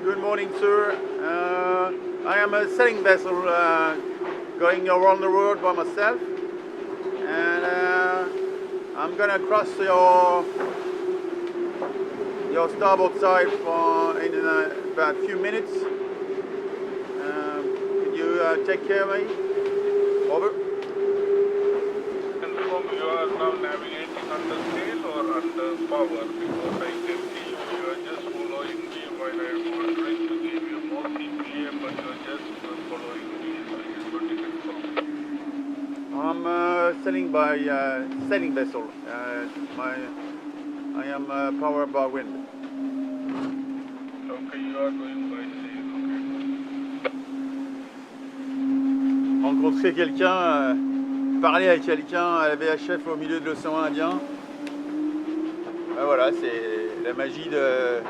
Good morning, sir. I am a sailing vessel going around the world by myself, and I'm gonna cross your starboard side in about a few minutes. Can you take care of me? Over. Confirm you are now navigating under sail or under power, because I can see you are just following me while I am wondering to give you more CPA, but you are just following me, so I just want to confirm. I'm sailing by sailing vessel. I am powered by wind. Okay, you are going by sail, okay. Rencontrer quelqu'un, parler à quelqu'un à la VHF au milieu de l'océan Indien. Ben voilà, c'est la magie de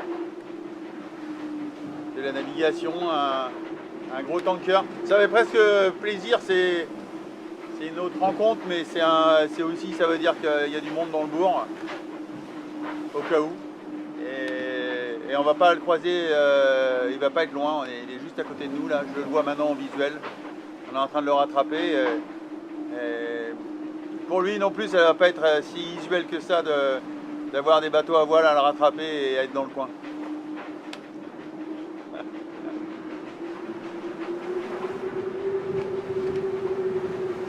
la navigation, un gros tanker. Ça fait presque plaisir, c'est une autre rencontre, mais c'est aussi, ça veut dire qu'il y a du monde dans le bourg, au cas où. Et on va pas le croiser, il va pas être loin, il est juste à côté de nous là, je le vois maintenant en visuel. On est en train de le rattraper. Et pour lui non plus, ça va pas être si usuel que ça d'avoir des bateaux à voile à le rattraper et à être dans le coin.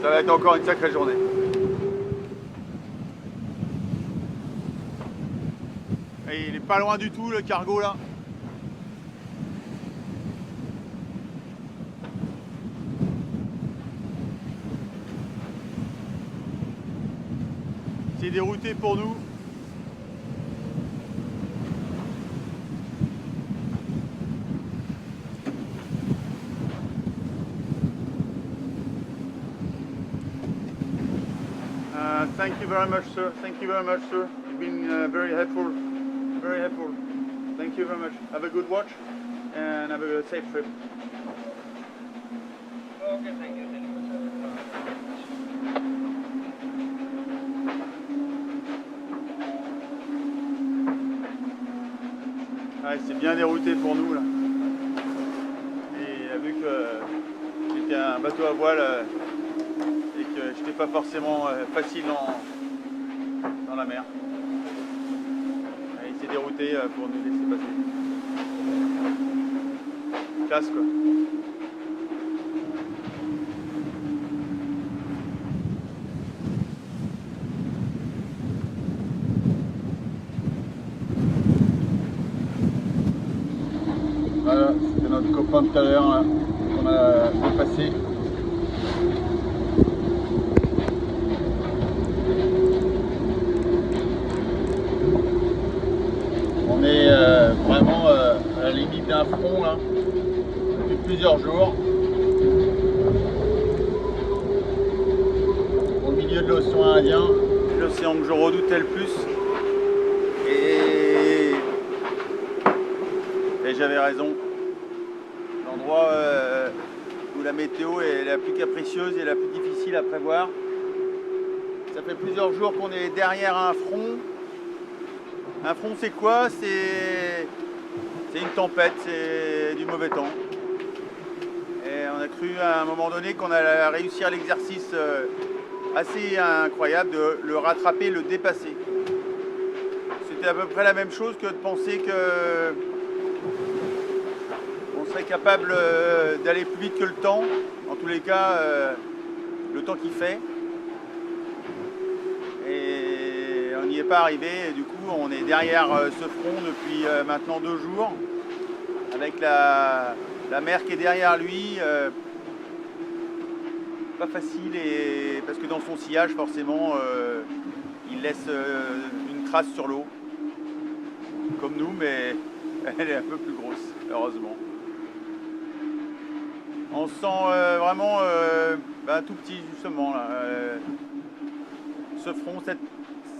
Ça va être encore une sacrée journée. Et il est pas loin du tout le cargo là. C'est dérouté pour nous. Thank you very much, sir. Thank you very much, sir. You've been very helpful. Very helpful. Thank you very much. Have a good watch and have a safe trip. Okay, thank you very much. Ouais, c'est bien dérouté pour nous là. Et vu que c'était un bateau à voile et que j'étais pas forcément facile dans la mer, il s'est dérouté pour nous laisser passer. Classe quoi. Voilà, c'était notre copain de tout à l'heure qu'on a dépassé. On est vraiment à la limite d'un front là, depuis plusieurs jours. Au milieu de l'océan Indien, l'océan que je redoutais le plus. Et j'avais raison. L'endroit où la météo est la plus capricieuse et la plus difficile à prévoir. Ça fait plusieurs jours qu'on est derrière un front. Un front, c'est quoi? C'est une tempête, c'est du mauvais temps. Et on a cru à un moment donné qu'on allait réussir l'exercice assez incroyable de le rattraper, le dépasser. C'était à peu près la même chose que de penser que on serait capable d'aller plus vite que le temps, en tous les cas le temps qu'il fait. Et on n'y est pas arrivé, et du coup on est derrière ce front depuis maintenant 2 jours, avec la mer qui est derrière lui. Pas facile, parce que dans son sillage forcément il laisse une trace sur l'eau, comme nous, mais elle est un peu plus grosse, heureusement. On se sent vraiment tout petit justement là. Ce front,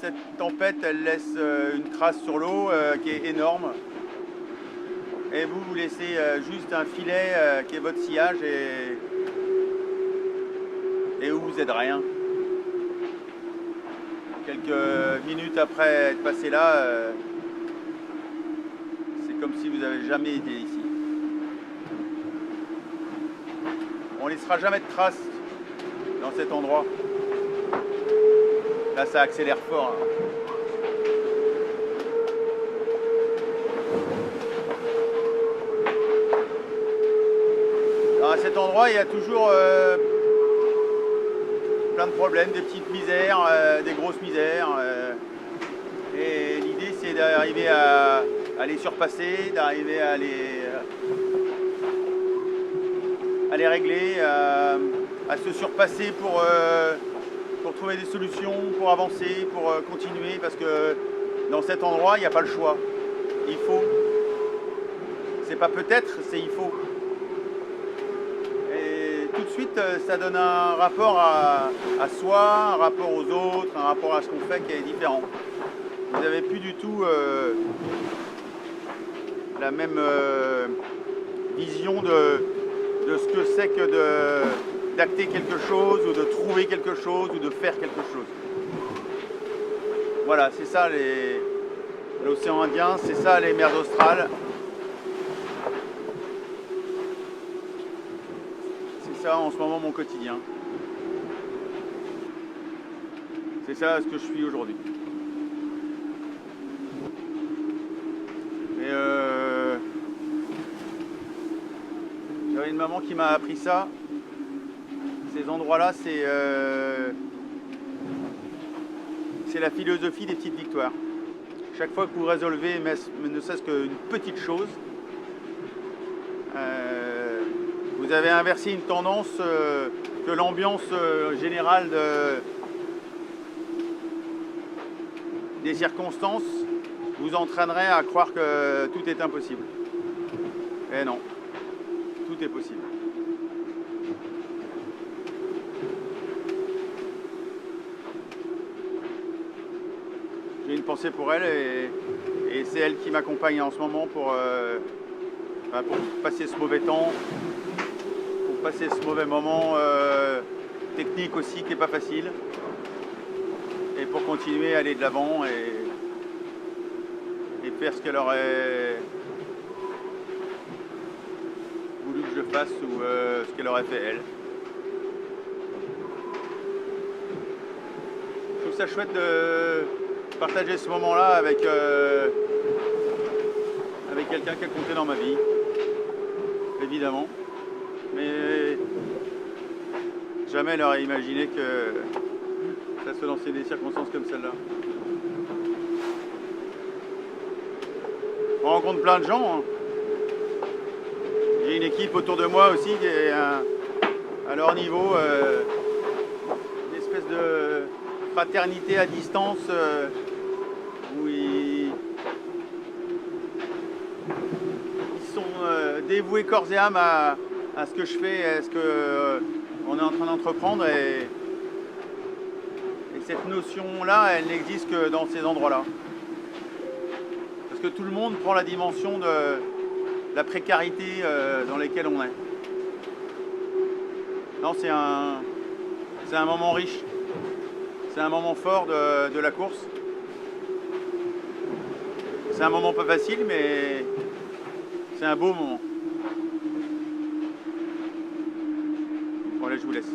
cette tempête, elle laisse une trace sur l'eau qui est énorme. Et vous laissez juste un filet qui est votre sillage et où vous êtes rien. Quelques minutes après être passé là, c'est comme si vous n'avez jamais été ici. On ne laissera jamais de traces dans cet endroit. Là, ça accélère fort. Hein. Alors, à cet endroit, il y a toujours plein de problèmes, des petites misères, des grosses misères. Et l'idée, c'est d'arriver à les surpasser, d'arriver à les régler, à se surpasser pour trouver des solutions, pour avancer, pour continuer, parce que dans cet endroit, il n'y a pas le choix. Il faut. C'est pas peut-être, c'est il faut. Et tout de suite, ça donne un rapport à soi, un rapport aux autres, un rapport à ce qu'on fait qui est différent. Vous n'avez plus du tout la même vision de ce que c'est que d'acter quelque chose, ou de trouver quelque chose, ou de faire quelque chose. Voilà, c'est ça l'océan Indien, c'est ça les mers australes. C'est ça en ce moment mon quotidien. C'est ça ce que je suis aujourd'hui. Et j'avais une maman qui m'a appris ça. Ces endroits-là, c'est la philosophie des petites victoires. Chaque fois que vous résolvez ne serait-ce qu'une petite chose, vous avez inversé une tendance que l'ambiance générale des circonstances vous entraînerait à croire que tout est impossible. Et non, tout est possible. J'ai une pensée pour elle et c'est elle qui m'accompagne en ce moment pour passer ce mauvais temps, pour passer ce mauvais moment technique aussi qui n'est pas facile, et pour continuer à aller de l'avant et faire ce qu'elle aurait voulu que je fasse ou ce qu'elle aurait fait elle. Je trouve ça chouette de partager ce moment-là avec quelqu'un qui a compté dans ma vie, évidemment. Mais jamais elle aurait imaginé que ça se lançait des circonstances comme celle-là. On rencontre plein de gens. Hein. J'ai une équipe autour de moi aussi qui est à leur niveau, une espèce de fraternité à distance où ils sont dévoués corps et âme à ce que je fais, à ce qu'on est en train d'entreprendre. Et cette notion-là, elle n'existe que dans ces endroits-là. Parce que tout le monde prend la dimension de la précarité dans laquelle on est. Non, c'est un moment riche. C'est un moment fort de la course. C'est un moment pas facile, mais c'est un beau moment. Bon, là, je vous laisse.